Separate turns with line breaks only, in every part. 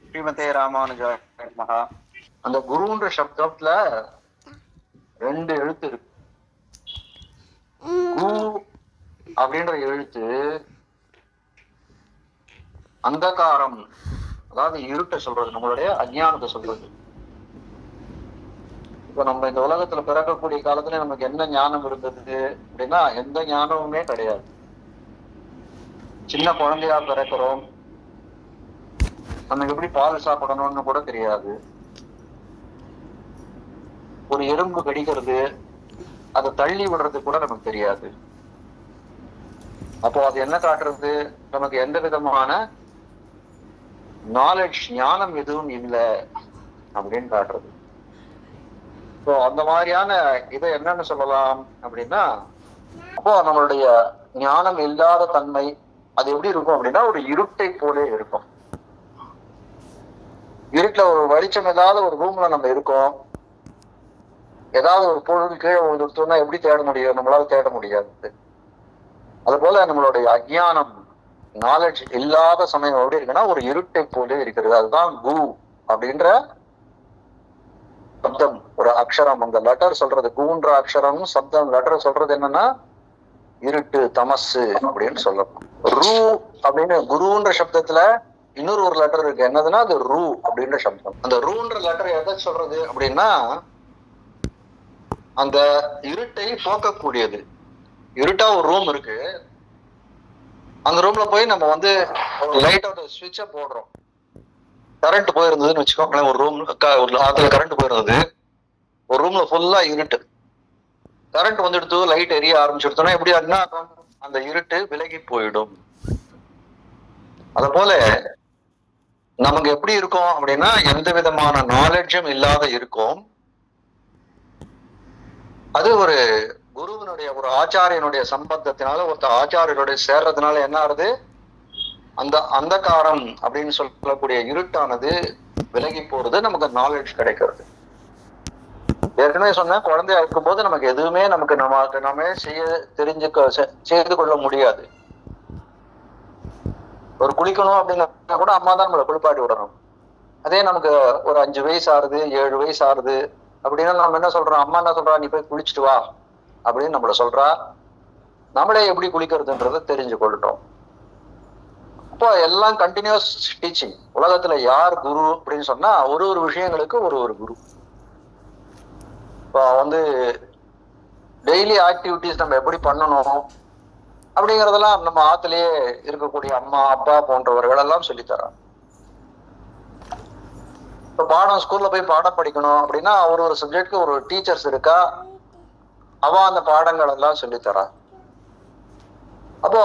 ஸ்ரீமதே ராமானுஜாய நமஹ. அந்த குருன்ற சப்தத்துல 2 எழுத்து இருக்கு. கு அப்படின்ற எழுத்து அந்தகாரம், அதாவது இருட்டை சொல்றது, நம்மளுடைய அஞ்ஞானத்தை சொல்றது. இப்ப நம்ம இந்த உலகத்துல பிறக்கக்கூடிய காலத்துல நமக்கு என்ன ஞானம் இருந்தது அப்படின்னா எந்த ஞானமுமே கிடையாது. சின்ன குழந்தையா பிறக்கிறோம், நமக்கு எப்படி பால் சாப்பிடணும்னு கூட தெரியாது. ஒரு எறும்பு கடிக்கிறது, அதை தள்ளி விடுறது கூட நமக்கு தெரியாது. அப்போ அது என்ன காட்டுறது? நமக்கு எந்த விதமான நாலேஜ், ஞானம் எதுவும் இல்லை அப்படின்னு காட்டுறது. ஸோ அந்த மாதிரியான இதை என்னன்னு சொல்லலாம் அப்படின்னா, அப்போ நம்மளுடைய ஞானம் இல்லாத தன்மை அது எப்படி இருக்கும் அப்படின்னா ஒரு இருட்டை போலே இருக்கும். இருட்டுல ஒரு வெளிச்சம் இல்லாத ஒரு ரூம்ல நம்ம இருக்கோம். ஏதாவது ஒரு பொருள் கீழே விழுந்துட்டோம்னா எப்படி தேட முடியும்? நம்மளால தேட முடியாது. அது போல நம்மளுடைய அஜ்ஞானம், நாலேஜ் இல்லாத சமயம் எப்படி இருக்குன்னா ஒரு இருட்டை போலே இருக்கிறது. அதுதான் கு அப்படின்ற சப்தம், ஒரு அக்ஷரம். அந்த லெட்டர் சொல்றது, குன்ற அக்ஷரம் சப்தம் லெட்டர் சொல்றது என்னன்னா இருட்டு, தமசு அப்படின்னு சொல்லணும். ரூ அப்படின்னு குருன்ற சப்தத்துல இன்னொரு ஒரு லெட்டர் இருக்கு, என்னதுன்னா அது ரூ அப்படின்ற சப்தம். அந்த ரூன்ற லெட்டர் எதை சொல்றது அப்படின்னா அந்த இருட்டை போக்கக்கூடியது. இருட்டா ஒரு ரூம் இருக்கு, அந்த ரூம்ல போய் நம்ம ஒரு லைட்டோட சுவிட்சை போடுறோம். கரண்ட் போயிருந்ததுன்னு வச்சுக்கோங்களேன், ஒரு ரூம் ஒரு ஆத்துல கரண்ட் போயிருந்தது, ஒரு ரூம்ல ஃபுல்லா இருட்டு. கரண்ட் வந்துடுத்து, லைட் எரிய ஆரம்பிச்சுடுத்தோம்னா எப்படி ஆகுதுன்னா அந்த இருட்டு விலகி போயிடும். அத போல நமக்கு எப்படி இருக்கும் அப்படின்னா எந்த விதமான நாலேஜும் இல்லாத இருக்கும். அது ஒரு குருவினுடைய, ஒரு ஆச்சாரியனுடைய சம்பந்தத்தினால, ஒருத்தர் ஆச்சாரியனுடைய சேர்றதுனால என்ன ஆகுது? அந்த அந்தகாரம் அப்படின்னு சொல்லக்கூடிய இருட்டானது விலகி போறது, நமக்கு நாலேஜ் கிடைக்கிறது. ஏற்கனவே சொன்ன, குழந்தையா இருக்கும் போது நமக்கு எதுவுமே நம்ம செய்து கொள்ள முடியாது. ஒரு குளிக்கணும் அப்படின்னா கூட அம்மா தான் நம்மளை குளிப்பாட்டி விடணும். அதே நமக்கு ஒரு 5 வயசு ஆறுது, 7 வயசு ஆறுது அப்படின்னா நம்ம என்ன சொல்றோம்? அம்மா என்ன சொல்றா? நீ போய் குளிச்சுட்டு வா அப்படின்னு நம்மள சொல்றா. நம்மளே எப்படி குளிக்கிறதுன்றத தெரிஞ்சு கொள்றோம். அப்போ எல்லாம் கண்டினியூஸ் டீச்சிங். உலகத்துல யார் குரு அப்படின்னு சொன்னா ஒரு விஷயங்களுக்கு ஒரு குரு. இப்போ டெய்லி ஆக்டிவிட்டிஸ் நம்ம எப்படி பண்ணணும் அப்படிங்கறதெல்லாம் நம்ம ஆத்திலேயே இருக்கக்கூடிய அம்மா, அப்பா போன்றவர்கள் எல்லாம் சொல்லித்தராங்க. இப்போ பாடம், ஸ்கூல்ல போய் பாடம் படிக்கணும் அப்படின்னா ஒரு சப்ஜெக்ட்க்கு ஒரு டீச்சர்ஸ் இருக்கா, அவ அந்த பாடங்கள் எல்லாம் சொல்லித்தரா. அப்போ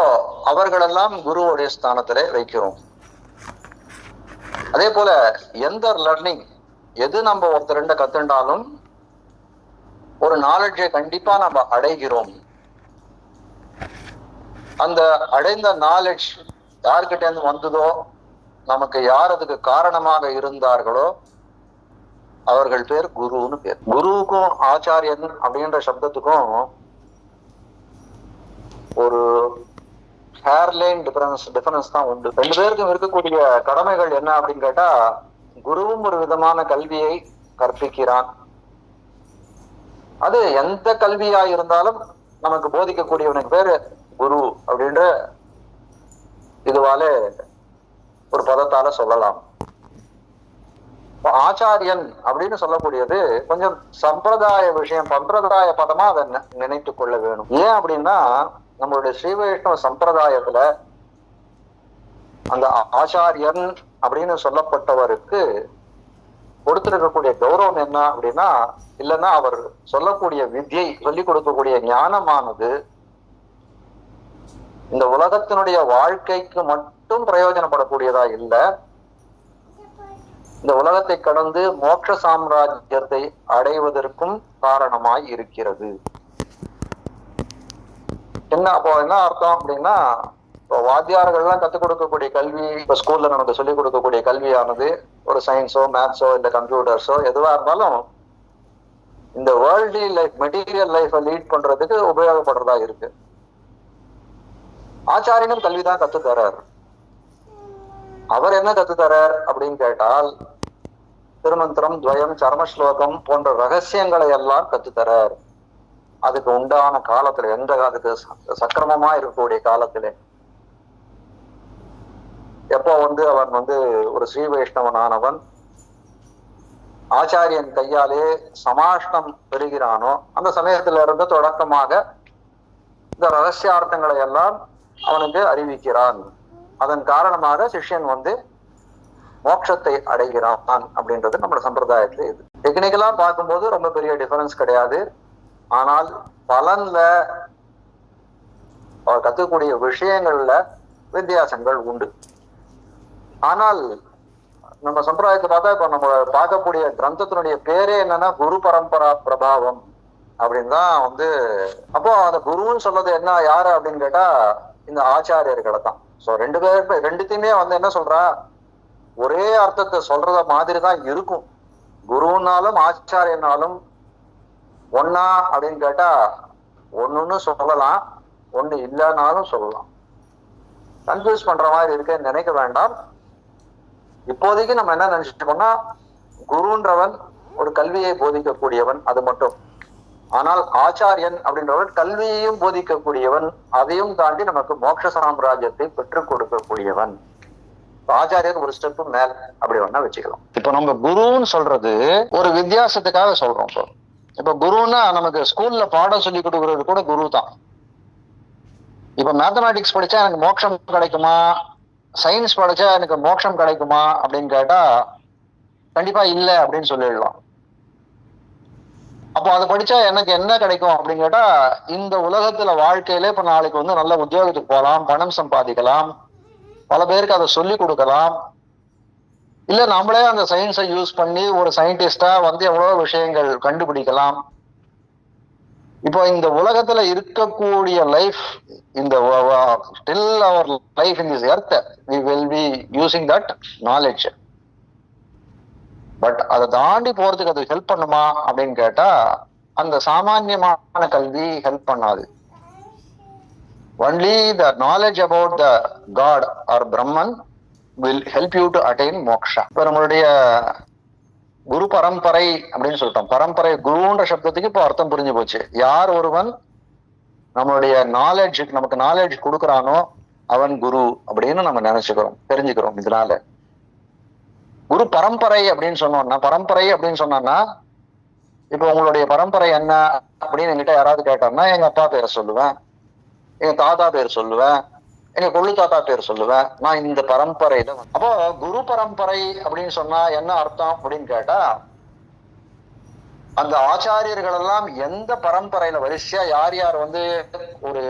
அவர்களெல்லாம் குருவுடைய ஸ்தானத்திலே வைக்கிறோம். அதே போல எந்த லர்னிங், எது நம்ம ஒருத்தர் கத்துண்டாலும் ஒரு நாலேஜை கண்டிப்பா நம்ம அடைகிறோம். அந்த அடைந்த நாலேஜ் யார்கிட்ட இருந்து வந்ததோ, நமக்கு யார் அதுக்கு காரணமாக இருந்தார்களோ அவர்கள் பேர் குருன்னு பேர். குருவுக்கும் ஆச்சாரியன் அப்படின்ற சப்தத்துக்கும் ஒரு ஹேர்லைன் டிஃபரன்ஸ் தான் உண்டு. 2 பேருக்கும் இருக்கக்கூடிய கடமைகள் என்ன அப்படின்னு கேட்டா, குருவும் ஒரு விதமான கல்வியை கற்பிக்கிறான். அது எந்த கல்வியா இருந்தாலும் நமக்கு போதிக்கக்கூடியவனுக்கு பேரு குரு அப்படின்ற இதுவால ஒரு பதத்தால சொல்லலாம். ஆச்சாரியன் அப்படின்னு சொல்லக்கூடியது கொஞ்சம் சம்பிரதாய விஷயம், சம்பிரதாய பதமா அதை நினைத்து கொள்ள வேணும். ஏன் அப்படின்னா நம்மளுடைய ஸ்ரீ வைஷ்ணவ சம்பிரதாயத்துல அந்த ஆச்சாரியன் அப்படின்னு சொல்லப்பட்டவருக்கு கொடுத்திருக்கக்கூடிய கௌரவம் என்ன அப்படின்னா, இல்லைன்னா அவர் சொல்லக்கூடிய வித்யை, சொல்லிக் கொடுக்கக்கூடிய ஞானமானது இந்த உலகத்தினுடைய வாழ்க்கைக்கு மட்டும் பிரயோஜனப்படக்கூடியதா இல்லை, இந்த உலகத்தை கடந்து மோட்ச சாம்ராஜ்யத்தை அடைவதற்கும் காரணமாய் இருக்கிறது. அப்போ என்ன அர்த்தம் அப்படின்னா, இப்போ வாத்தியார்கள்லாம் கற்றுக் கொடுக்கக்கூடிய கல்வி, இப்போ ஸ்கூல்ல நமக்கு சொல்லிக் கொடுக்கக்கூடிய கல்வியானது ஒரு சயின்ஸோ, மேத்ஸோ, இல்லை கம்ப்யூட்டர்ஸோ எதுவா இருந்தாலும் இந்த வேர்ல்டி லைஃப், மெட்டீரியல் லைஃபை லீட் பண்றதுக்கு உபயோகப்படுறதா இருக்கு. ஆச்சாரியனும் கல்விதான் கத்து தர்றாரு. அவர் என்ன கத்துத்தரார் அப்படின்னு கேட்டால் திருமந்திரம், துவயம், சர்மஸ்லோகம் போன்ற ரகசியங்களை எல்லாம் கத்துத்தரார். அதுக்கு உண்டான காலத்துல, எந்த அதுக்கு சக்கிரமமா இருக்கக்கூடிய காலத்திலே, எப்போ அவன் ஒரு ஸ்ரீ வைஷ்ணவனானவன் ஆச்சாரியன் கையாலே சமாஷ்டம் பெறுகிறானோ அந்த சமயத்துல இருந்து தொடக்கமாக இந்த ரகசியார்த்தங்களை எல்லாம் அவனுக்கு அறிவிக்கிறான். அதன் காரணமாக சிஷ்யன் மோட்சத்தை அடைகிறான் அப்படின்றது நம்ம சம்பிரதாயத்துல இது. டெக்னிக்கலா பார்க்கும்போது ரொம்ப பெரிய டிஃபரன்ஸ் கிடையாது. ஆனால் பலன்ல அவர் கத்துக்கூடிய விஷயங்கள்ல வித்தியாசங்கள் உண்டு. ஆனால் நம்ம சம்பிரதாயத்தை பார்த்தா இப்ப நம்ம பார்க்கக்கூடிய கிரந்தத்தினுடைய பேரே என்னன்னா குரு பரம்பரா பிரபாவம் அப்படின்னு தான் அப்போ அந்த குருன்னு சொல்றது என்ன, யாரு அப்படின்னு கேட்டா இந்த ஆச்சாரியர்களை தான். ஸோ ரெண்டுத்தையுமே என்ன சொல்றா, ஒரே அர்த்தத்தை சொல்றத மாதிரி தான் இருக்கும். குருனாலும் ஆச்சாரியனாலும் ஒன்னா அப்படின்னு கேட்டா ஒண்ணுன்னு சொல்லலாம், ஒண்ணு இல்லைன்னாலும் சொல்லலாம். கன்ஃபியூஸ் பண்ற மாதிரி இருக்குன்னு நினைக்க வேண்டாம். இப்போதைக்கு நம்ம என்ன நினைச்சிட்டோம்னா, குருன்றவன் ஒரு கல்வியை போதிக்கக்கூடியவன், அது மட்டும். ஆனால் ஆச்சாரியன் அப்படின்றவன் கல்வியையும் போதிக்கக்கூடியவன், அதையும் தாண்டி நமக்கு மோட்ச சாம்ராஜ்யத்தை பெற்றுக் கொடுக்கக்கூடியவன். ஆச்சாரியர் ஒரு ஸ்டெப் மேல் அப்படி வேணா வச்சுக்கலாம். இப்ப நம்ம குருன்னு சொல்றது ஒரு வித்தியாசத்துக்காக சொல்றோம். இப்ப குருன்னா நமக்கு ஸ்கூல்ல பாடம் சொல்லி கொடுக்கறது கூட குரு தான். இப்ப மேத்தமேட்டிக்ஸ் படிச்சா எனக்கு மோட்சம் கிடைக்குமா, சயின்ஸ் படிச்சா எனக்கு மோட்சம் கிடைக்குமா அப்படின்னு கேட்டா கண்டிப்பா இல்லை அப்படின்னு சொல்லிடலாம். அப்போ அதை படிச்சா எனக்கு என்ன கிடைக்கும் அப்படின்னு கேட்டா, இந்த உலகத்துல வாழ்க்கையில இப்ப நாளைக்கு நல்ல உத்தியோகத்துக்கு போகலாம், பணம் சம்பாதிக்கலாம், பல பேருக்கு அதை சொல்லி கொடுக்கலாம், இல்ல நம்மளே அந்த சயின்ஸை யூஸ் பண்ணி ஒரு சயின்டிஸ்டா எவ்வளவு விஷயங்கள் கண்டுபிடிக்கலாம். இப்போ இந்த உலகத்துல இருக்கக்கூடிய லைஃப், இந்த till our life in this earth we will be using that knowledge. But அதை தாண்டி போறதுக்கு அது ஹெல்ப் பண்ணுமா அப்படின்னு கேட்டா அந்த சாமான்யமான கல்வி ஹெல்ப் பண்ணாது. only the knowledge about the God or Brahman will help you to attain moksha. இப்ப நம்மளுடைய குரு பரம்பரை அப்படின்னு சொல்லிட்டோம். பரம்பரை, குருன்ற சப்தத்துக்கு இப்போ அர்த்தம் புரிஞ்சு போச்சு. யார் ஒருவன் நம்மளுடைய நமக்கு நாலேஜ் கொடுக்குறானோ அவன் குரு அப்படின்னு நம்ம நினைச்சுக்கிறோம், தெரிஞ்சுக்கிறோம். இதனால குரு பரம்பரை அப்படின்னு சொன்னோம்னா இப்ப உங்களுடைய பரம்பரை என்ன அப்படின்னு என்கிட்ட யாராவது கேட்டாங்கன்னா எங்க அப்பா பேரை சொல்லுவேன், எங்க தாத்தா பேர் சொல்லுவேன், எங்க கொள்ளு தாத்தா பேர் சொல்லுவேன். நான் இந்த பரம்பரையில அப்போ குரு பரம்பரை அப்படின்னு சொன்னா என்ன அர்த்தம் அப்படின்னு கேட்டா, அந்த ஆச்சாரியர்கள் எல்லாம் எந்த பரம்பரையில வரிசையா யார் யார் ஒரு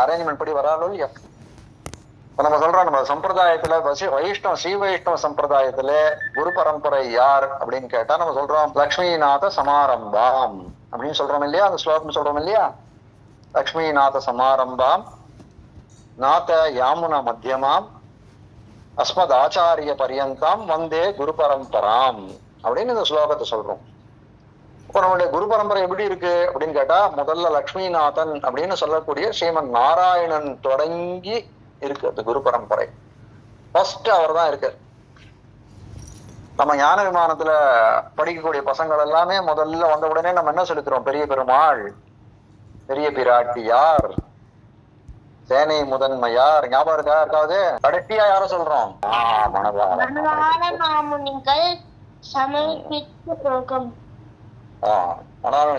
அரேஞ்ச்மெண்ட் படி வராலும் இல்லையா. நம்ம சொல்றோம், நம்ம சம்பிரதாயத்துல ஸ்ரீ வைஷ்ணவ சம்பிரதாயத்துல குரு பரம்பரை யார் அப்படின்னு கேட்டா நம்ம சொல்றோம் லக்ஷ்மிநாத சமாரம்பாம் அப்படின்னு சொல்றோம் இல்லையா. அந்த ஸ்லோகம் சொல்றோம் இல்லையா, லக்ஷ்மிநாத சமாரம்பாம் நாத யாமுன மத்தியமாம் அஸ்மத் ஆச்சாரிய பரியந்தாம் வந்தே குரு பரம்பராம் அப்படின்னு இந்த ஸ்லோகத்தை சொல்றோம். இப்போ நம்மளுடைய குரு பரம்பரை எப்படி இருக்கு அப்படின்னு கேட்டா, முதல்ல லக்ஷ்மிநாதன் அப்படின்னு சொல்லக்கூடிய ஸ்ரீமன் நாராயணன் தொடங்கி இருக்கு அந்த குரு பரம்பரை. ஃபர்ஸ்ட் அவர் தான் இருக்கு. நம்ம ஞான விமானத்துல படிக்கக்கூடிய பசங்கள் எல்லாமே முதல்ல வந்த உடனே நம்ம என்ன சொல்லிக்கிறோம், பெரிய பெருமாள், பெரிய பிராட்டியார், சேனை முதன்மையார், ஞாபகம் இருக்கா இருக்காது? கடைசியா யார சொல்றோம்,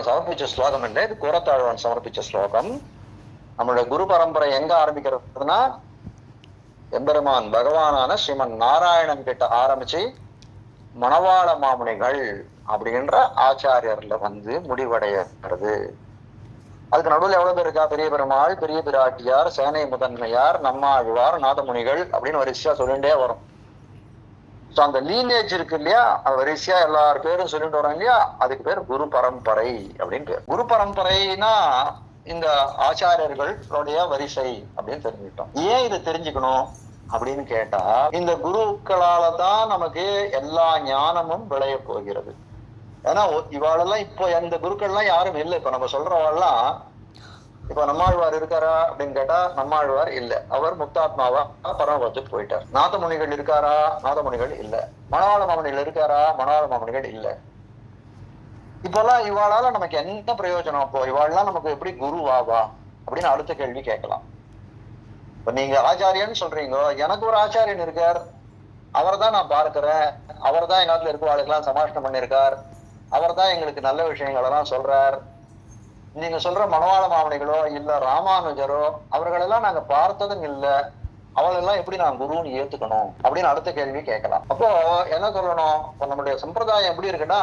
சமர்ப்பிச்ச ஸ்லோகம் இல்லை, இது கூறத்தாழ்வான் சமர்ப்பிச்ச ஸ்லோகம். நம்மளுடைய குரு பரம்பரை எங்க ஆரம்பிக்கிறதுனா எம்பெருமான் பகவானான ஸ்ரீமன் நாராயணன் கிட்ட ஆரம்பிச்சு மணவாள மாமுனிகள் அப்படின்ற ஆச்சாரியர்ல முடிவடைகிறது. அதுக்கு நடுவில் எவ்வளவு பேர் இருக்கா, பெரிய பெருமாள், பெரிய பிராட்டியார், சேனை முதன்மையார், நம்மாழ்வார், நாதமுனிகள் அப்படின்னு வரிசையா சொல்லிட்டே வரும். ஸோ அந்த லீனேஜ் இருக்கு இல்லையா, அது வரிசையா எல்லார் பேரும் சொல்லிட்டு வரோம் இல்லையா, அதுக்கு பேர் குரு பரம்பரை அப்படின்னு பேர். குரு பரம்பரைனா இந்த ஆச்சாரியர்களுடைய வரிசை அப்படின்னு தெரிஞ்சுக்கிட்டோம். ஏன் இதை தெரிஞ்சுக்கணும் அப்படின்னு கேட்டா, இந்த குருக்களால தான் நமக்கு எல்லா ஞானமும் விளைய போகிறது. ஏன்னா இவாளெல்லாம் இப்போ எந்த குருக்கள்லாம் யாரும் இல்லை. இப்ப நம்ம சொல்றவாள்லாம் இப்ப நம்மாழ்வார் இருக்காரா அப்படின்னு கேட்டா நம்மாழ்வார் இல்ல, அவர் முக்தாத்மாவா பரமபதத்துக்கு போயிட்டார். நாதமுனிகள் இருக்காரா? நாதமுனிகள் இல்ல. மணவாள மாமனிகள் இருக்காரா? மணவாள மாமனிகள் இல்ல. இப்பெல்லாம் இவாளால நமக்கு என்ன பிரயோஜனம்? அப்போ இவாள்லாம் நமக்கு எப்படி குருவாவா அப்படின்னு அடுத்த கேள்வி கேட்கலாம். இப்ப நீங்க ஆச்சாரியன்னு சொல்றீங்க, எனக்கு ஒரு ஆச்சாரியன் இருக்கார், அவர் தான் நான் பார்க்கிறேன், அவர் தான் எங்க நாட்டுல இருக்கவாளுக்கெல்லாம் சமாஷ்டம் பண்ணியிருக்கார், அவர் தான் எங்களுக்கு நல்ல விஷயங்கள் எல்லாம் சொல்றார். நீங்க சொல்ற மணவாள மாமனிகளோ இல்ல ராமானுஜரோ அவர்களெல்லாம் நாங்க பார்த்ததும் இல்ல, அவளெல்லாம் எப்படி நான் குருன்னு ஏத்துக்கணும் அப்படின்னு அடுத்த கேள்வி கேட்கலாம். அப்போ என்ன சொல்லணும்? இப்போ நம்மளுடைய சம்பிரதாயம் எப்படி இருக்குன்னா,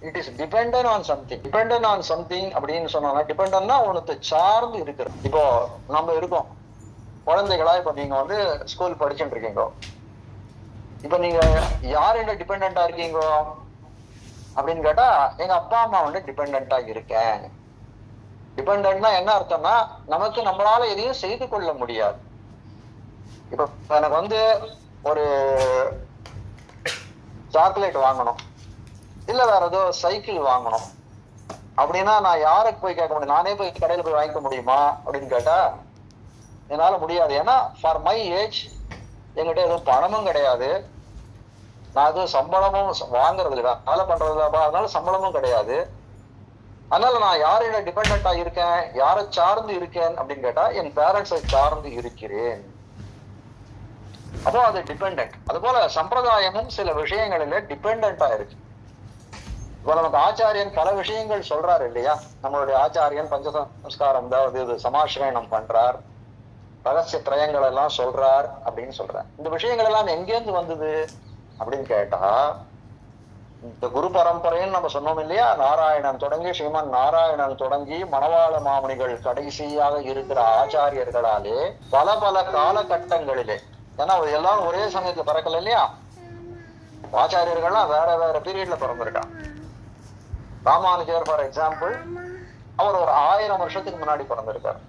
it is dependent on something. Dependent on something அப்படின்னு சொன்னா, டிபெண்டன்ட்னா ஒருத்த சார்ந்து இருக்கிறது. இப்போ நம்ம இருக்கோம் குழந்தைகளா, இப்ப நீங்க வந்து ஸ்கூல் படிச்சுட்டு இருக்கீங்க, இப்ப நீங்க யாருடைய டிபெண்டா இருக்கீங்க அப்படின்னு கேட்டா, எங்க அப்பா அம்மா வந்து டிபெண்டா இருக்கேன். டிபெண்டா என்ன அர்த்தம்னா, நமக்கு நம்மளால எதையும் செய்து கொள்ள முடியாது. இப்ப எனக்கு வந்து ஒரு சாக்லேட் வாங்கணும், இல்ல வேற ஏதோ சைக்கிள் வாங்கணும் அப்படின்னா நான் யாருக்கு போய் கேட்க முடியும்? நானே போய் கடையில போய் வாங்கிக்க முடியுமா அப்படின்னு கேட்டா என்னால முடியாது. ஏன்னா ஃபார் மை ஏஜ் என்கிட்ட எதுவும் பணமும் கிடையாது, நான் எதுவும் சம்பளமும் வாங்குறது இல்லை, வேலை பண்றது, அதனால சம்பளமும் கிடையாது. அதனால நான் யாரையில டிபெண்டா இருக்கேன், யாரை சார்ந்து இருக்கேன் அப்படின்னு கேட்டா என் பேரண்ட்ஸை சார்ந்து இருக்கிறேன். அப்போ அது டிபெண்ட். அது போல சம்பிரதாயமும் சில விஷயங்களில டிபெண்டா இருக்கு. இப்போ நமக்கு ஆச்சாரியன் பல விஷயங்கள் சொல்றாரு இல்லையா? நம்மளுடைய ஆச்சாரியன் பஞ்சசம்ஸ்காரம், அதாவது இது சமாசிரயணம் பண்றார், ரகசிய திரயங்கள் எல்லாம் சொல்றார் அப்படின்னு சொல்றார். இந்த விஷயங்கள் எல்லாம் எங்கேருந்து வந்தது அப்படின்னு கேட்டா, இந்த குரு பரம்பரைன்னு நம்ம சொன்னோம் இல்லையா? நாராயணன் தொடங்கி ஸ்ரீமன் நாராயணன் தொடங்கி மணவாள மாமுனிகள் கடைசியாக இருக்கிற ஆச்சாரியர்களாலே பல பல காலகட்டங்களிலே, ஏன்னா எல்லாரும் ஒரே சமயத்துல பிறக்கல இல்லையா? ஆச்சாரியர்கள்லாம் வேற வேற பீரியட்ல பிறந்திருக்கான். ராமானுஜர் ஃபார் எக்ஸாம்பிள், அவர் ஒரு 1000 வருஷத்துக்கு முன்னாடி பிறந்திருக்கார்.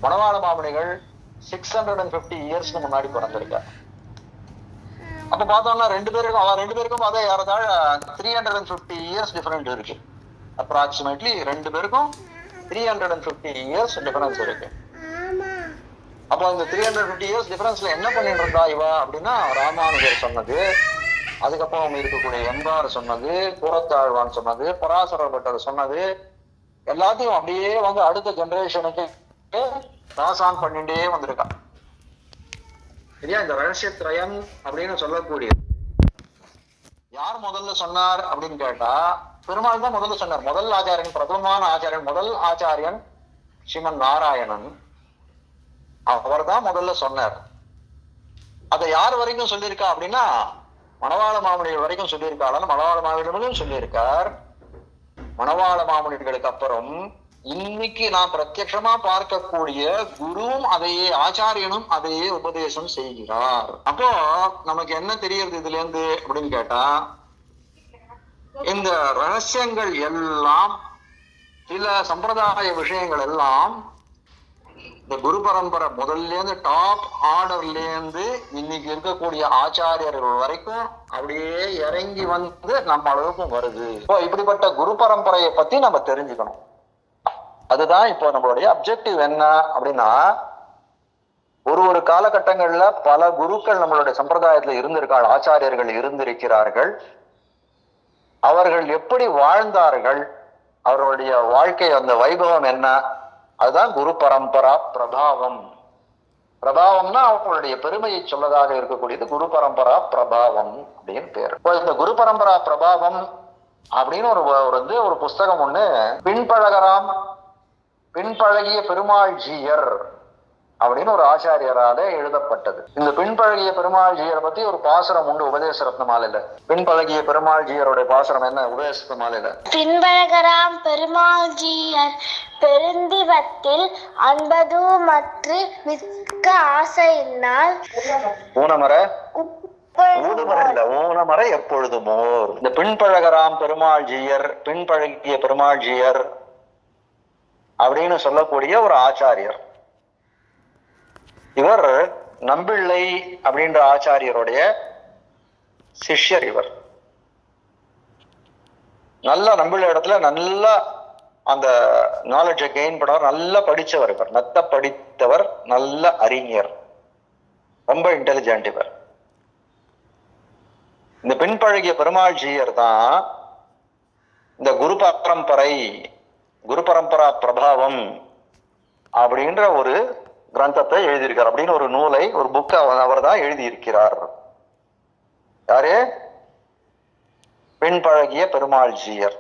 மணவாள மாமுனிகள் 650 இயர்ஸ்க்கு முன்னாடி பிறந்திருக்கார். அப்ப பார்த்தோம்னா ரெண்டு பேருக்கும் அதே ஏறதாழ 350 இயர்ஸ் டிஃபரெண்ட் இருக்கு. அப்ராக்சிமேட்லி ரெண்டு பேருக்கும் 350 இயர்ஸ் டிஃபரன்ஸ் இருக்கு. அப்போ இந்த 350 இயர்ஸ் டிஃபரன்ஸ்ல என்ன பண்ணிட்டு இருந்தா இவா அப்படின்னா, ராமானுஜர் சொன்னது, அதுக்கப்புறம் இருக்கக்கூடிய எம்பார் சொன்னது, கூரத்தாழ்வான் சொன்னது, பராசர பட்டர் சொன்னது எல்லாத்தையும் அப்படியே வந்து அடுத்த ஜெனரேஷனுக்கு பாஸ் ஆன் பண்ணிட்டே வந்திருக்கான். சரியா? இந்த ரகசியத்ரயம் அப்படின்னு சொல்லக்கூடியது யார் முதல்ல சொன்னார் அப்படின்னு கேட்டா, பெருமாள் தான் முதல்ல சொன்னார். முதல் ஆச்சாரியன், பிரதமமான ஆச்சாரியன், முதல் ஆச்சாரியன் ஸ்ரீமன் நாராயணன், அவர் தான் முதல்ல சொன்னார். அதை யார் வரைக்கும் சொல்லியிருக்கா அப்படின்னா, மணவாள மாமுனிகள் வரைக்கும் சொல்லியிருக்காள். மணவாள மாமுனிகளும் சொல்லியிருக்கார். மணவாள மாமுனிகளுக்கு அப்புறம் இன்னைக்கு நான் பிரத்யட்சமா பார்க்கக்கூடிய குருவும் அதையே, ஆச்சாரியனும் அதையே உபதேசம் செய்கிறார். அப்போ நமக்கு என்ன தெரியறது இதுல இருந்து அப்படின்னு கேட்டா, இந்த ரகசியங்கள் எல்லாம், சில சம்பிரதாய விஷயங்கள் எல்லாம் இந்த குரு பரம்பரை முதல்ல இருந்து டாப் ஆர்டர்ல இருந்து இன்னைக்கு இருக்கக்கூடிய ஆச்சாரியர்கள் வரைக்கும் அப்படியே இறங்கி வந்து நம்ம அளவுக்கும் வருது. இப்போ இப்படிப்பட்ட குரு பரம்பரையை பத்தி நம்ம தெரிஞ்சுக்கணும். அதுதான் இப்போ நம்மளுடைய அப்ஜெக்டிவ் என்ன அப்படின்னா, ஒரு காலகட்டங்கள்ல பல குருக்கள் நம்மளுடைய சம்பிரதாயத்துல இருந்திருக்காள், ஆச்சாரியர்கள் இருந்திருக்கிறார்கள். அவர்கள் எப்படி வாழ்ந்தார்கள், அவர்களுடைய வாழ்க்கை அந்த வைபவம் என்ன, அதுதான் குரு பரம்பரா பிரபாவம். பிரபாவம்னா அவங்களுடைய பெருமையை சொல்லதாக இருக்கக்கூடியது குரு பரம்பரா பிரபாவம் அப்படின்னு பேர். இந்த குரு பரம்பரா பிரபாவம் அப்படின்னு ஒரு புஸ்தகம் ஒண்ணு பின்பழகிய பெருமாள் ஜீயர் அப்படின்னு ஒரு ஆச்சாரியரால எழுதப்பட்டது. இந்த பின்பழகிய பெருமாள் ஜீயரை பத்தி ஒரு பாசுரம் உண்டு உபதேச ரத்ன மாலையில. பின்பழகிய பெருமாள் ஜீயருடைய பாசுரம் என்ன உபதேச ரத்ன மாலையில? பின்பழகராம் பெருமாள் ஜீயர் பெருந்திவத்தில் அன்பது மற்ற மிக்க ஆசையினால் ஊனமர எப்பொழுதுமோர். இந்த பின்பழகராம் பெருமாள் ஜீயர், பின்பழகிய பெருமாள் ஜீயர் அப்படின்னு சொல்லக்கூடிய ஒரு ஆச்சாரியர். இவர் நம்பிள்ளை அப்படின்ற ஆச்சாரியருடைய சிஷ்யர். இவர் நல்ல நம்பிள்ளை இடத்துல நல்ல அந்த நாலேஜை கெயின் பண்ணவர், நல்லா படித்தவர், இவர் மெத்த படித்தவர், நல்ல அறிஞர், ரொம்ப இன்டெலிஜென்ட் இவர். இந்த பின்பழகிய பெருமாள் ஜீயர் தான் இந்த குரு பரம்பரா பிரபாவம் அப்படின்ற ஒரு கிரந்தத்தை எழுதியிருக்கார். அப்படின்னு ஒரு நூலை, ஒரு புக்கை அவர் தான் எழுதியிருக்கிறார். யாரு? பின்பழகிய பெருமாள் ஜீயர்.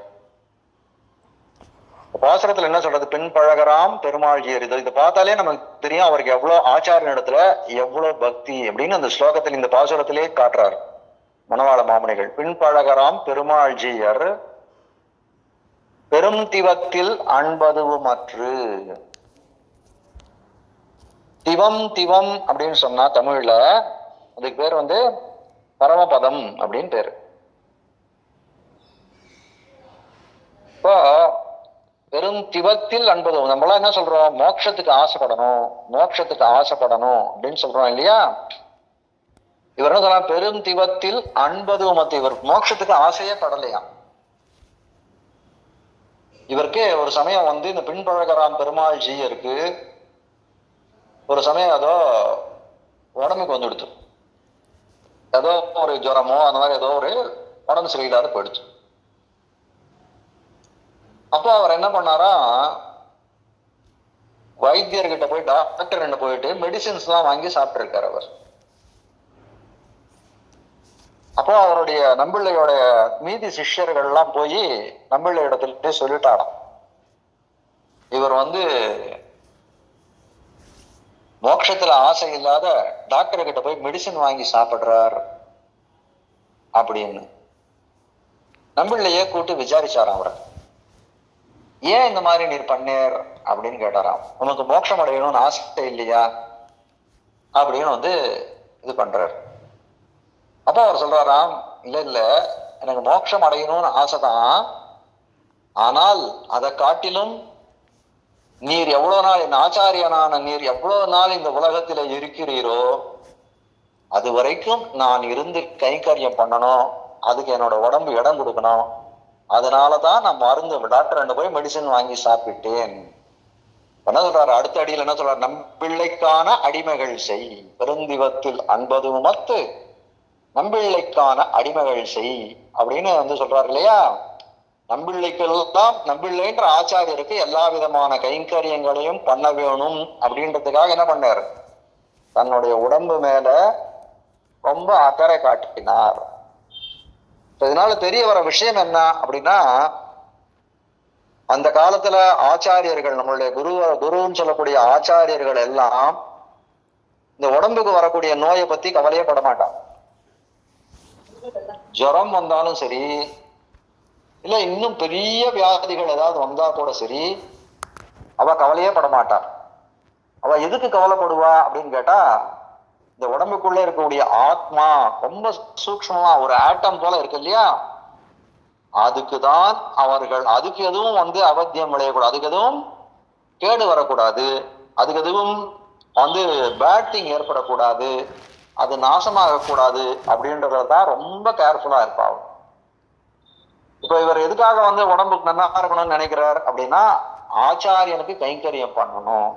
பாசுரத்துல என்ன சொல்றது? பின்பழகராம் பெருமாள் ஜீயர். இதை பார்த்தாலே நமக்கு தெரியும் அவருக்கு எவ்வளவு ஆச்சார இடத்துல எவ்வளவு பக்தி அப்படின்னு அந்த ஸ்லோகத்தில், இந்த பாசுரத்திலே காட்டுறார் மணவாள மாமுனிகள். பின்பழகராம் பெருமாள் ஜீயர் பெரும் திவத்தில் அன்பதுவுமற்று. திவம் அப்படின்னு சொன்னா தமிழ்ல அதுக்கு பேர் பரமபதம் அப்படின்னு பேரு. இப்போ பெரும் திவத்தில் அன்பதும், நம்மளாம் என்ன சொல்றோம்? மோட்சத்துக்கு ஆசைப்படணும் அப்படின்னு சொல்றோம் இல்லையா? இவர் என்ன சொல்றாங்க? பெரும் திவத்தில் அன்பதும். இவர் மோட்சத்துக்கு ஆசையே படலையா. இவருக்கு ஒரு சமயம் இந்த பின்பழகராம் பெருமாள் ஜீயருக்கு ஒரு சமயம் ஏதோ உடம்புக்கு வந்துடுச்சு, ஏதோ ஒரு ஜுரமோ அந்த மாதிரி ஏதோ ஒரு உடம்பு சரியில்லாத போயிடுச்சு. அப்போ அவர் என்ன பண்ணாரா, வைத்தியர்கிட்ட போய், டாக்டர் போயிட்டு மெடிசின்ஸ் எல்லாம் வாங்கி சாப்பிட்டு இருக்காரு அவர். அப்போ அவருடைய நம்பிள்ளையோட மீதி சிஷ்யர்கள் எல்லாம் போய் நம்பிள்ளை இடத்துல சொல்லிட்டாராம், இவர் மோட்சத்துல ஆசை இல்லாத டாக்டர் கிட்ட போய் மெடிசின் வாங்கி சாப்பிடுறார் அப்படின்னு. நம்பிள்ளையே கூட்டு விசாரிச்சாராம் அவரை. ஏன் இந்த மாதிரி நீர் பண்ணேர் அப்படின்னு கேட்டாராம். உனக்கு மோட்சம் அடையணும்னு ஆசை இல்லையா அப்படின்னு இது பண்றாரு. அப்போ அவர் சொல்றாராம், இல்ல எனக்கு மோட்சம் அடையணும்னு ஆசைதான், ஆனால் அதை காட்டிலும் நீர் எவ்வளவு நாள், என் ஆச்சாரியனான நீர் எவ்வளவு நாள் இந்த உலகத்துல இருக்கிறீரோ அது வரைக்கும் நான் இருந்து கைங்கரியம் பண்ணணும், அதுக்கு என்னோட உடம்பு இடம் கொடுக்கணும், அதனாலதான் நான் மருந்து டாக்டர் போய் மெடிசன் வாங்கி சாப்பிட்டேன். என்ன சொல்றாரு அடுத்த அடியில்? என்ன சொல்றாரு? நம்பிள்ளைக்கான அடிமைகள் செய், பெருந்திவத்தில் அன்பதுமத்து நம்பிள்ளைக்கான அடிமைகள் செய் அப்படின்னு சொல்றாரு இல்லையா? நம்பிள்ளைக்கெல்லாம், நம்பிள்ளைன்ற ஆச்சாரியருக்கு எல்லா விதமான கைங்கரியங்களையும் பண்ண வேணும் அப்படின்றதுக்காக என்ன பண்ணார்? தன்னுடைய உடம்பு மேல ரொம்ப அக்கறை காட்டினார். இதனால தெரிய வர விஷயம் என்ன அப்படின்னா, அந்த காலத்துல ஆச்சாரியர்கள், நம்மளுடைய குருன்னு சொல்லக்கூடிய ஆச்சாரியர்கள் எல்லாம் இந்த உடம்புக்கு வரக்கூடிய நோயை பத்தி கவலையே பட மாட்டான். ஜுரம் வந்தாலும் சரி, இல்ல இன்னும் பெரிய வியாதிகள் ஏதாவது வந்தா கூட சரி, அவ கவலையே பட மாட்டார். அவ எதுக்கு கவலைப்படுவா அப்படின்னு கேட்டா, இந்த உடம்புக்குள்ள இருக்கக்கூடிய ஆத்மா ரொம்ப சூக்ஷ்மமா ஒரு ஆட்டம் போல இருக்கு இல்லையா, அதுக்குதான் அவர்கள், அதுக்கு எதுவும் அவத்தியம் விளையக்கூடாது, அதுக்கு எதுவும் கேடு வரக்கூடாது, அதுக்கு எதுவும் பேட்டிங் ஏற்படக்கூடாது, அது நாசமாக கூடாது அப்படின்றதான் ரொம்ப கேர்ஃபுல்லா இருப்பாங்க. இப்ப இவர் எதுக்காக உடம்புக்கு நல்லா இருக்கணும்னு நினைக்கிறார் அப்படின்னா, ஆச்சாரியனுக்கு கைங்கரியம் பண்ணணும்,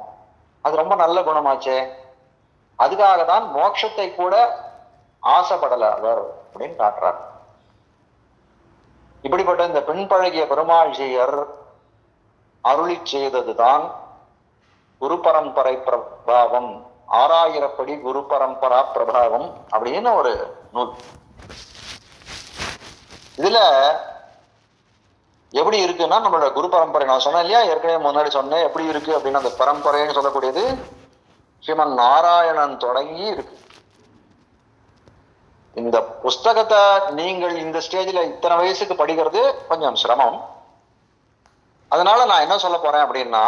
அது ரொம்ப நல்ல குணமாச்சே, அதுக்காக தான் மோட்சத்தை கூட ஆசைப்படல அவர் அப்படின்னு காட்டுறார். இப்படிப்பட்ட இந்த பின்பழகிய பெருமாள் ஜீயர் அருளி செய்ததுதான் குரு பரம்பரை பிரபாவம், 6000 படி குரு பரம்பரா பிரபாவம் அப்படின்னு ஒரு நூல். இதுல எப்படி இருக்குன்னா, நம்மளோட குரு பரம்பரை நான் சொன்னேன் இல்லையா, ஏற்கனவே முன்னாடி சொன்னேன் எப்படி இருக்கு அப்படின்னு. அந்த பரம்பரைன்னு சொல்லக்கூடியது ஸ்ரீமன் நாராயணன் தொடங்கி இருக்கு. இந்த புஸ்தகத்தை நீங்கள் இந்த ஸ்டேஜ்ல இத்தனை வயசுக்கு படிக்கிறது கொஞ்சம் சிரமம். அதனால நான் என்ன சொல்ல போறேன் அப்படின்னா,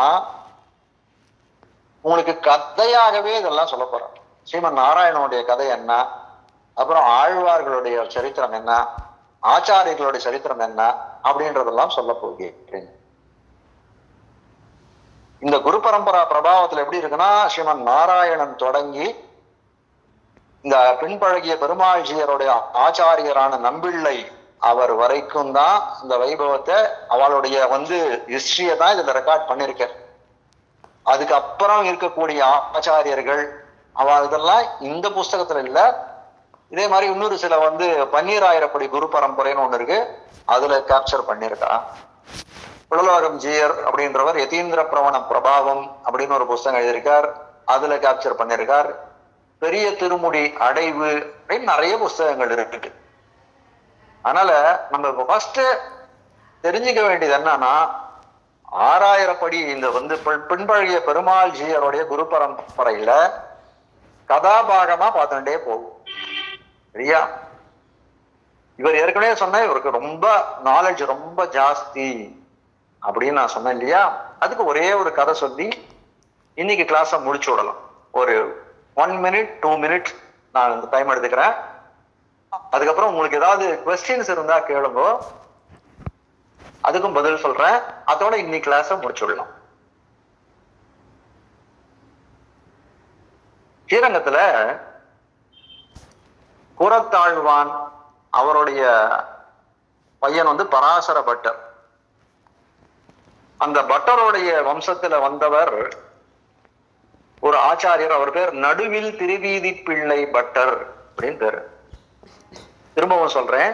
உங்களுக்கு கதையாகவே இதெல்லாம் சொல்ல போறேன். ஸ்ரீமன் நாராயணனுடைய கதை என்ன, அப்புறம் ஆழ்வார்களுடைய சரித்திரம் என்ன, ஆச்சாரியர்களுடைய சரித்திரம் என்ன அப்படின்றதெல்லாம் சொல்ல போகிறேன். இந்த குரு பரம்பரா பிரபாவத்துல எப்படி இருக்குன்னா, ஸ்ரீமன் நாராயணன் தொடங்கி இந்த பின்பழகிய பெருமாள் ஜீயருடைய ஆச்சாரியரான நம்பிள்ளை அவர் வரைக்கும் தான் இந்த வைபவத்தை அவளுடைய ஹிஸ்டரியை தான் இதுல ரெக்கார்ட் பண்ணிருக்க. அதுக்கப்புறம் இருக்கக்கூடிய ஆச்சாரியர்கள் அவள் இதெல்லாம் இந்த புஸ்தகத்துல இல்ல. இதே மாதிரி இன்னொரு சில பன்னீராயிரப்படி குரு பரம்பரைன்னு ஒண்ணு இருக்கு, அதுல கேப்சர் பண்ணிருக்கா. புலலோகம் ஜீயர் அப்படின்றவர் யதீந்திர பிரவண பிரபாவம் அப்படின்னு ஒரு புஸ்தகம் எழுதியிருக்கார், அதுல கேப்சர் பண்ணிருக்கார். பெரிய திருமுடி அடைவு அப்படின்னு நிறைய புஸ்தகங்கள் இருக்கு. அதனால நம்ம ஃபர்ஸ்ட் தெரிஞ்சுக்க வேண்டியது என்னன்னா, 6000 படி இந்த பின்பழகிய பெருமாள் ஜீயருடைய குரு பரம்பரையில கதாபாகமா பார்த்துட்டே போகும். சரியா? இவர் ஏற்கனவே சொன்ன இவருக்கு ரொம்ப நாலேஜ் ரொம்ப ஜாஸ்தி அப்படின்னு நான் சொன்னேன் இல்லையா? அதுக்கு ஒரே ஒரு கதை சொல்லி இன்னைக்கு கிளாஸை முடிச்சு விடலாம். ஒரு 1 minute 2 minutes நான் இந்த டைம் எடுத்துக்கிறேன். அதுக்கப்புறம் உங்களுக்கு ஏதாவது கொஸ்டின்ஸ் இருந்தா கேளுங்க, அதுக்கும் பதில் சொல்றேன். அதோட இன்னைக்கு கிளாஸை முடிச்சு விடலாம். ஸ்ரீரங்கத்துல கூரத்தாழ்வான் அவருடைய பையன் பராசர பட்டர். அந்த பட்டருடைய வம்சத்துல வந்தவர் ஒரு ஆச்சாரியர், அவர் பேர் நடுவில் திருவீதி பிள்ளை பட்டர் அப்படின்னு பேரு. திரும்பவும் சொல்றேன்,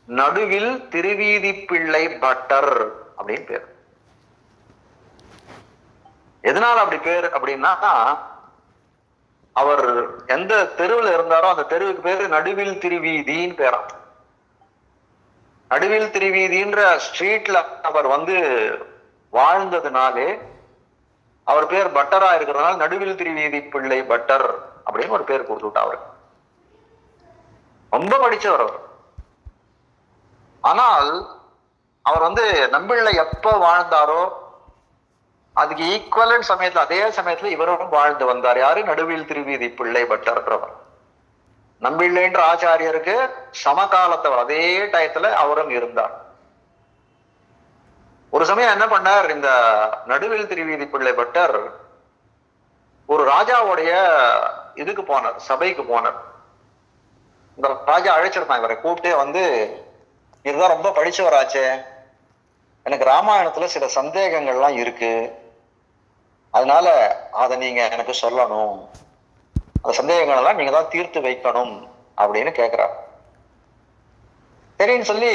நடுவில் திருவீதி பிள்ளை பட்டர் அப்படின்னு பேர். எதனால அப்படி பேர் அப்படின்னா, அவர் எந்த தெருவில் இருந்தாரோ அந்த தெருவுக்கு பேரு நடுவில் திருவீதின்னு பேராம். நடுவில் திருவீதின்ற ஸ்ட்ரீட்ல அவர் வாழ்ந்ததுனாலே அவர் பேர் பட்டரா இருக்கிறதுனால நடுவில் திருவீதி பிள்ளை பட்டர் அப்படின்னு ஒரு பேர் கொடுத்து விட்டா. அவர் ரொம்ப படிச்சவர் அவர். ஆனால் அவர் நம்பிள்ளை எப்ப வாழ்ந்தாரோ அதுக்கு ஈக்குவலன்ட் சமயத்துல அதே சமயத்துல இவரும் வாழ்ந்து வந்தார். யாரு? நடுவில் திருவீதி பிள்ளை பட்டர்ன்றவர். நம்பிள்ளைன்ற ஆச்சாரியருக்கு சமகாலத்தவர், அதே டயத்துல அவரும் இருந்தார். ஒரு சமயம் என்ன பண்ணார், இந்த நடுவில் திருவீதி பிள்ளை பட்டர் ஒரு ராஜாவுடைய இதுக்கு போனார், சபைக்கு போனார். இந்த ராஜா அழைச்சிருந்தான் இவரை, கூப்பிட்டே இதுதான் ரொம்ப படிச்சவராச்சே, எனக்கு ராமாயணத்துல சில சந்தேகங்கள்லாம் இருக்கு, அதனால அதை நீங்க எனக்கு சொல்லணும், அந்த சந்தேகங்கள் எல்லாம் நீங்க தான் தீர்த்து வைக்கணும் அப்படின்னு கேட்கிறார். சரின்னு சொல்லி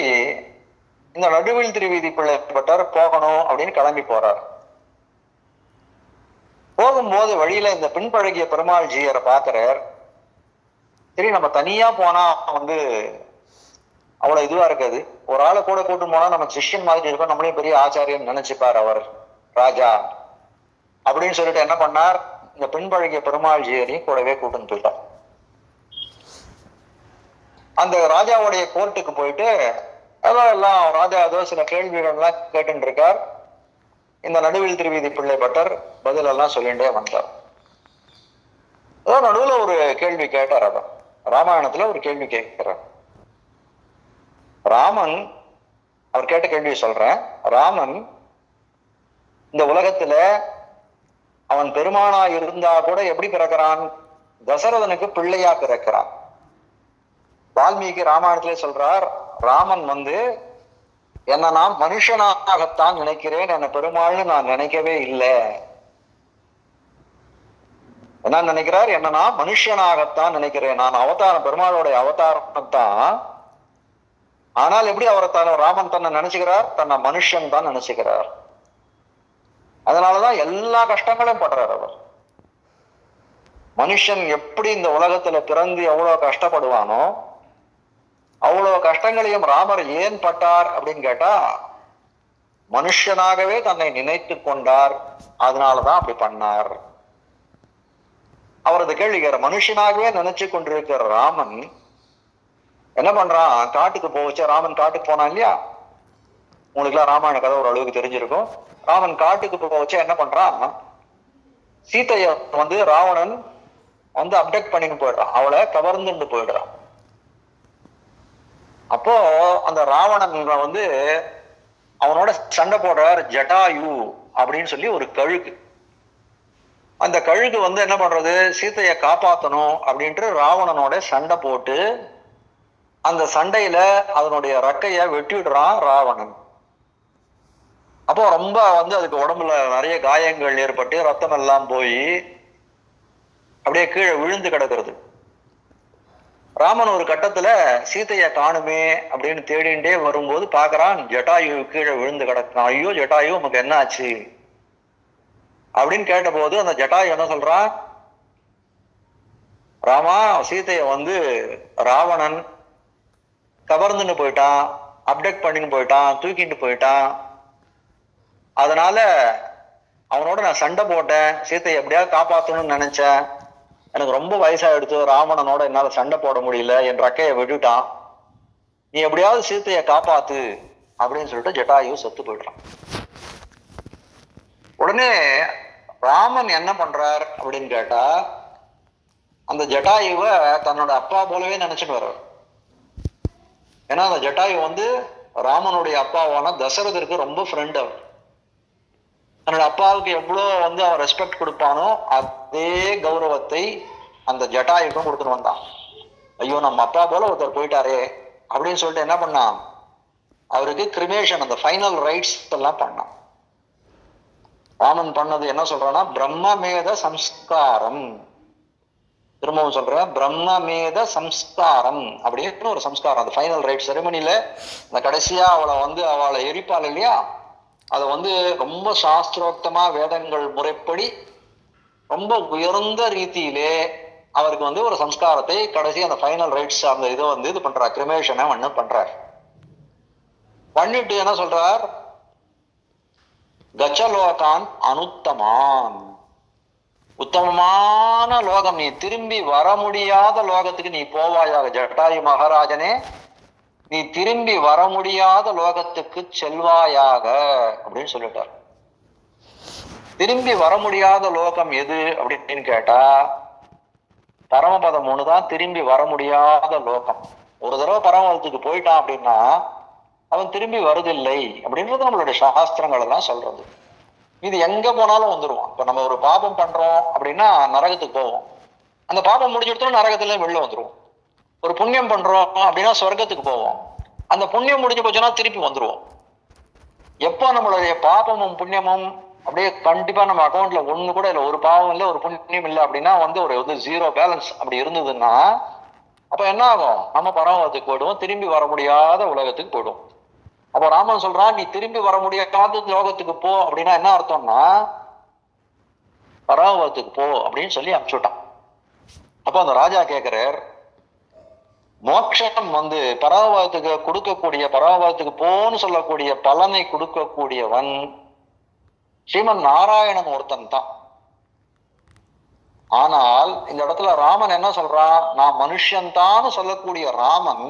இந்த நடுவில் திருவீதி பிள்ளை பட்டர் போகணும் அப்படின்னு கிளம்பி போறார். போகும்போது வழியில இந்த பின்பழகிய பெருமாள் ஜீயரை பாக்குறார். சரி, நம்ம தனியா போனா அவ்வளவு இதுவா இருக்காது, ஒரு ஆளை கூட கூட்டு போனா நம்ம சிஷ்யன் மாதிரி இருக்கும், நம்மளையும் பெரிய ஆச்சாரியன் நினைச்சுப்பார் அவர் ராஜா அப்படின்னு சொல்லிட்டு என்ன பண்ணார், இந்த பின்பழகிய பெருமாள் ஜீயரையும் கூடவே கூட்டுன்னு போயிட்டார். அந்த ராஜாவுடைய கோர்ட்டுக்கு போயிட்டு எல்லாம் ராஜா ஏதோ சில கேள்விகள்லாம் கேட்டு இருக்கார். இந்த நடுவில் திருவீதி பிள்ளை பட்டர் பதில் எல்லாம் சொல்லிட்டே வந்தார். ஏதோ நடுவுல ஒரு கேள்வி கேட்டார். அவர் ராமாயணத்துல ஒரு கேள்வி கேட்கிறார். ராமன், அவர் கேட்ட கேள்வியை சொல்றேன். ராமன் இந்த உலகத்துல அவன் பெருமானா இருந்தா கூட எப்படி பிறக்கிறான்? தசரதனுக்கு பிள்ளையா பிறக்கிறான். வால்மீகி ராமாயணத்திலே சொல்றார், ராமன் என்ன நான் மனுஷனாகத்தான் நினைக்கிறேன், என்ன பெருமாள்னு நான் நினைக்கவே இல்லை. என்ன நினைக்கிறார்? என்ன நான் மனுஷனாகத்தான் நினைக்கிறேன், நான் அவதாரம் பெருமாளுடைய அவதாரத்தான். ஆனால் எப்படி அவரை ராமன் தன்னை நினைச்சுக்கிறார்? தன்னை மனுஷன் தான் நினைச்சுக்கிறார். அதனாலதான் எல்லா கஷ்டங்களையும் படுறார் அவர். மனுஷன் எப்படி இந்த உலகத்துல பிறந்து எவ்வளவு கஷ்டப்படுவானோ அவ்வளவு கஷ்டங்களையும் ராமர் ஏன் பட்டார் அப்படின்னு கேட்டா, மனுஷனாகவே தன்னை நினைத்து கொண்டார், அதனாலதான் அப்படி பண்ணார். அவரது கேள்வி கேட்கிற, மனுஷனாகவே நினைச்சு கொண்டிருக்கிற ராமன் என்ன பண்றான்? காட்டுக்கு போச்சு. ராமன் காட்டுக்கு போனான் இல்லையா? உங்களுக்கு எல்லாம் ராமாயண கதை ஒரு அளவுக்கு தெரிஞ்சிருக்கும். ராமன் காட்டுக்கு போச்சு என்ன பண்றான்? சீதைய ராவணன் அப்டக்ட் பண்ணின்னு போயிடுறான், அவளை கவர்ந்துட்டு போயிடுறான். அப்போ அந்த ராவணன் அவனோட சண்டை போடுறார் ஜட்டாயு அப்படின்னு சொல்லி ஒரு கழுகு. அந்த கழுகு என்ன பண்றது, சீதையை காப்பாற்றணும் அப்படின்ட்டு ராவணனோட சண்டை போட்டு அந்த சண்டையில அதனுடைய ரெக்கைய வெட்டிடுறான் ராவணன். அப்போ ரொம்ப அதுக்கு உடம்புல நிறைய காயங்கள் ஏற்பட்டு ரத்தம் எல்லாம் போய் அப்படியே கீழே விழுந்து கிடக்கிறது. ராமன் ஒரு கட்டத்துல சீதைய காணுமே அப்படின்னு தேடிண்டே வரும்போது பாக்குறான் ஜட்டாயு கீழே விழுந்து கிடக்கான். ஐயோ ஜட்டாயு உனக்கு என்ன ஆச்சு அப்படின்னு கேட்ட போது அந்த ஜட்டாயு என்ன சொல்றான், ராமா சீதைய ராவணன் கவர்ந்துன்னு போயிட்டான், அப்டெக்ட் பண்ணின்னு போயிட்டான், தூக்கிட்டு போயிட்டான். அதனால அவனோட நான் சண்டை போட்டேன், சீத்தையை எப்படியாவது காப்பாற்றணும்னு நினைச்சேன். எனக்கு ரொம்ப வயசாயிடுச்சு, ராவணனோட என்னால சண்டை போட முடியல, என் ரக்கையை விட்டுட்டான். நீ எப்படியாவது சீத்தையை காப்பாத்து அப்படின்னு சொல்லிட்டு ஜட்டாயு செத்து போயிடுறான். உடனே ராமன் என்ன பண்றார் அப்படின்னு கேட்டா, அந்த ஜட்டாயுவை தன்னோட அப்பா போலவே நினைச்சுட்டு வர்றார். ஏன்னா அந்த ஜட்டாயு ராமனுடைய அப்பாவான தசரதருக்கு ரொம்ப ஃப்ரெண்ட். அவர் தன்னோட அப்பாவுக்கு எவ்வளோ அவன் ரெஸ்பெக்ட் கொடுப்பானோ அதே கௌரவத்தை அந்த ஜட்டாயுக்கும் கொடுத்துட்டு வந்தான். ஐயோ நம்ம அப்பா போல ஒருத்தர் போயிட்டாரே அப்படின்னு சொல்லிட்டு என்ன பண்ணான், அவருக்கு கிரிமேஷன் அந்த ஃபைனல் ரைட்ஸ் எல்லாம் பண்ணான். ராமன் பண்ணது என்ன சொல்றான்னா பிரம்மமேத சம்ஸ்காரம். திரும்பவும் சொல்றேன், பிரம்மமேத சம்ஸ்காரம் அப்படின்னு ஒரு சம்ஸ்காரம். அந்த ஃபைனல் ரைட் செரிமனில அந்த கடைசியா அவளை எரிப்பாள் இல்லையா, அதை ரொம்ப சாஸ்திரோக்தமா வேதங்கள் முறைப்படி ரொம்ப உயர்ந்த ரீதியிலே அவருக்கு ஒரு சம்ஸ்காரத்தை கடைசி அந்த ஃபைனல் ரைட்ஸ் அந்த இதை இது பண்றார், கிரிமேஷனை பண்றார். பண்ணிட்டு என்ன சொல்றார், கச்சலோகான் அனுத்தமான், உத்தமமான லோகம், நீ திரும்பி வர முடியாத லோகத்துக்கு நீ போவாயாக ஜட்டாயு மகாராஜனே, நீ திரும்பி வர முடியாத லோகத்துக்கு செல்வாயாக அப்படின்னு சொல்லிட்டார். திரும்பி வர முடியாத லோகம் எது அப்படின்னு கேட்டா பரமபதம் ஒண்ணுதான் திரும்பி வர முடியாத லோகம். ஒரு தடவை பரமபதத்துக்கு போயிட்டான் அப்படின்னா அவன் திரும்பி வருதில்லை அப்படின்றது நம்மளுடைய சாஸ்திரங்கள் எல்லாம் சொல்றது. இது எங்க போனாலும் வந்துருவான். இப்ப நம்ம ஒரு பாபம் பண்றோம் அப்படின்னா நரகத்துக்கு போவோம், அந்த பாபம் முடிஞ்சுடுத்தோம் நரகத்துல வெளில வந்துருவோம். ஒரு புண்ணியம் பண்றோம் அப்படின்னா சொர்க்கத்துக்கு போவோம், அந்த புண்ணியம் முடிஞ்சு போச்சுன்னா திருப்பி வந்துருவோம். எப்போ நம்மளுடைய பாபமும் புண்ணியமும் அப்படியே கண்டிப்பா நம்ம அக்கௌண்ட்ல ஒண்ணு கூட இல்லை, ஒரு பாவம் இல்லை ஒரு புண்ணியம் இல்லை அப்படின்னா ஒரு ஜீரோ பேலன்ஸ் அப்படி இருந்ததுன்னா அப்ப என்ன ஆகும், நம்ம பரமபதத்துக்கு போயிடுவோம், திரும்பி வர முடியாத உலகத்துக்கு போயிடுவோம். அப்போ ராமன் சொல்றான், நீ திரும்பி வர முடியாத லோகத்துக்கு போ அப்படின்னா என்ன அர்த்தம்னா பரமபதத்துக்கு போ அப்படின்னு சொல்லி அனுப்பிச்சுட்டான். அப்போ அந்த ராஜா கேட்கிறார், மோட்சம் பரமபதத்துக்கு கொடுக்கக்கூடிய, பரமபதத்துக்கு போன்னு சொல்லக்கூடிய பலனை கொடுக்கக்கூடியவன் ஸ்ரீமன் நாராயணன் ஒருத்தன் தான். ஆனால் இந்த இடத்துல ராமன் என்ன சொல்றான், நான் மனுஷன்தான் சொல்லக்கூடிய ராமன்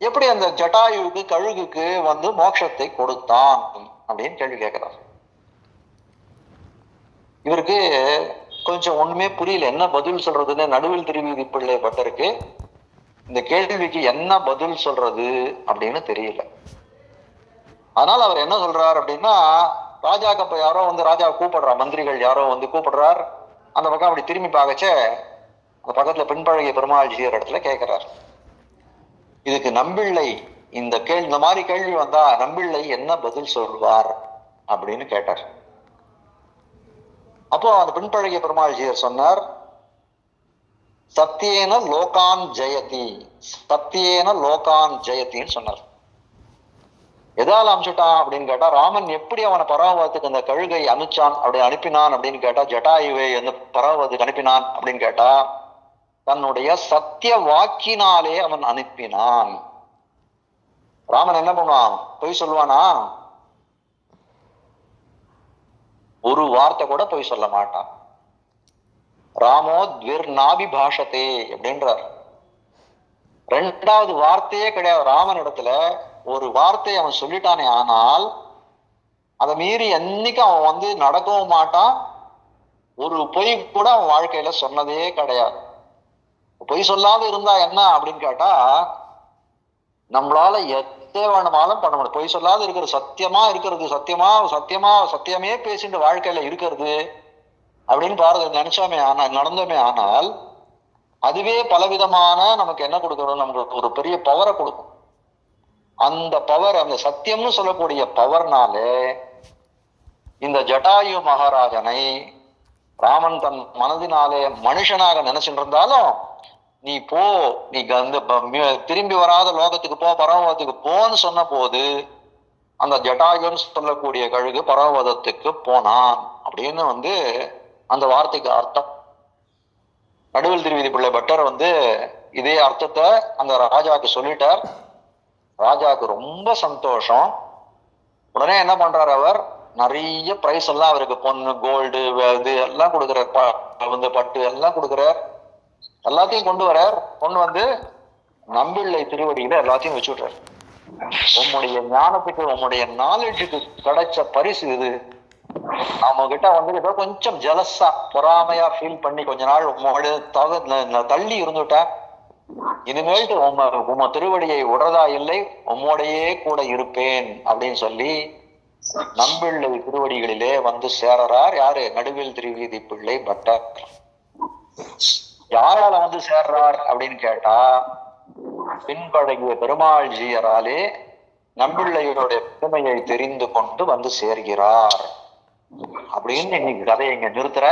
எப்படி அந்த ஜட்டாயுவுக்கு கழுகுக்கு மோட்சத்தை கொடுத்தான் அப்படின்னு கேள்வி கேட்கிறார். இவருக்கு கொஞ்சம் ஒண்ணுமே புரியல, என்ன பதில் சொல்றதுன்னு. நடுவில் திருவிதி பிள்ளை பட்டருக்கு இந்த கேள்விக்கு என்ன பதில் சொல்றது அப்படின்னு தெரியல. அதனால அவர் என்ன சொல்றார் அப்படின்னா, ராஜாக்கு அப்ப யாரோ ராஜாவை கூப்பிடுறார், மந்திரிகள் யாரோ கூப்பிடுறார். அந்த பக்கம் அப்படி திரும்பி பார்க்கச்ச அந்த பக்கத்துல பின்பழகிய பெருமாள்ஜியர் இடத்துல கேட்கிறார், இதுக்கு நம்பிள்ளை இந்த மாதிரி கேள்வி வந்தா நம்பிள்ளை என்ன பதில் சொல்வார் அப்படின்னு கேட்டார். அப்போ அந்த பின்பழகிய பெருமாள்ஜியர் சொன்னார், சத்தியேன லோகான் ஜெயதி, சத்தியேன லோகான் ஜெயத்தின்னு சொன்னார். எதால அனுப்பிச்சுட்டான் அப்படின்னு கேட்டா, ராமன் எப்படி அவனை பரமபதத்துக்கு அந்த கழுகை அனுப்பிச்சான் அப்படி அனுப்பினான் அப்படின்னு கேட்டா, ஜட்டாயுவை பரமபதத்துக்கு அனுப்பினான் அப்படின்னு கேட்டா தன்னுடைய சத்திய வாக்கினாலே அவன் அனுப்பினான். ராமன் என்ன பண்ணுவான், பொய் சொல்லுவானா? ஒரு வார்த்தை கூட பொய் சொல்ல மாட்டான். ராமோ த்விர் நாபி பாஷத்தே அப்படின்றார். ரெண்டாவது வார்த்தையே கிடையாது ராமன் இடத்துல. ஒரு வார்த்தையை அவன் சொல்லிட்டானே ஆனால் அதை மீறி என்னைக்கு அவன் நடக்கவும் மாட்டான். ஒரு பொய் கூட அவன் வாழ்க்கையில சொன்னதே கிடையாது. பொய் சொல்லாத இருந்தா என்ன அப்படின்னு கேட்டா, நம்மளால எத்தனை வேணுமாலும் பண்ண முடியும். பொய் சொல்லாத இருக்கிறது, சத்தியமா இருக்கிறது, சத்தியமே பேசிட்டு வாழ்க்கையில இருக்கிறது அப்படின்னு பாருங்க நினைச்சோமே ஆனால், நடந்தோமே ஆனால் அதுவே பலவிதமான நமக்கு என்ன கொடுக்கணும், நமக்கு ஒரு பெரிய பவரை கொடுக்கும். அந்த பவர், அந்த சத்தியம்னு சொல்லக்கூடிய பவர்னாலே இந்த ஜட்டாயு மகாராஜனை ராமன் தன் மனதினாலே மனுஷனாக நினைச்சுட்டு இருந்தாலும், நீ போ, நீ திரும்பி வராத லோகத்துக்கு போ, பரமபதத்துக்கு போன்னு சொன்ன போது அந்த ஜட்டாயுன்னு சொல்லக்கூடிய கழுகு பரமபதத்துக்கு போனான் அப்படின்னு அந்த வார்த்தைக்கு அர்த்தம். நடுவில் திருவிதி பிள்ளை பட்டர் இதே அர்த்தத்தை அந்த ராஜாவுக்கு சொல்லிட்டார். ராஜாவுக்கு ரொம்ப சந்தோஷம். உடனே என்ன பண்றாரு, அவர் நிறைய பிரைஸ் எல்லாம் அவருக்கு பொண்ணு, கோல்டு, இது எல்லாம் கொடுக்குறார், பட்டு எல்லாம் கொடுக்குறார். எல்லாத்தையும் கொண்டு வரார். கொண்டு நம்பிள்ளை திருவடியில எல்லாத்தையும் வச்சு விடுறார். உம்முடைய ஞானத்துக்கு, உம்முடைய நாலேஜுக்கு கிடைச்ச பரிசு இது. நம்ம கிட்ட ஏதோ கொஞ்சம் ஜலஸா, பொறாமையா ஃபீல் பண்ணி கொஞ்ச நாள் உம்மோட தள்ளி இருந்துட்டா, இனிமேல்ட்டு உம்ம திருவடியை விடுறதா இல்லை, உம்மோடையே கூட இருப்பேன் அப்படின்னு சொல்லி நம்பிள்ளை திருவடிகளிலே சேரறார். யாரு? நடுவில் திருவீதி பிள்ளை பட்டர். யாரால சேர்றார் அப்படின்னு கேட்டா, பின்பழகிய பெருமாள் ஜீயராலே நம்பிள்ளையோட பெருமையை தெரிந்து கொண்டு சேர்கிறார் அப்படின்னு இன்னைக்கு கதையை இங்க நிறுத்துற.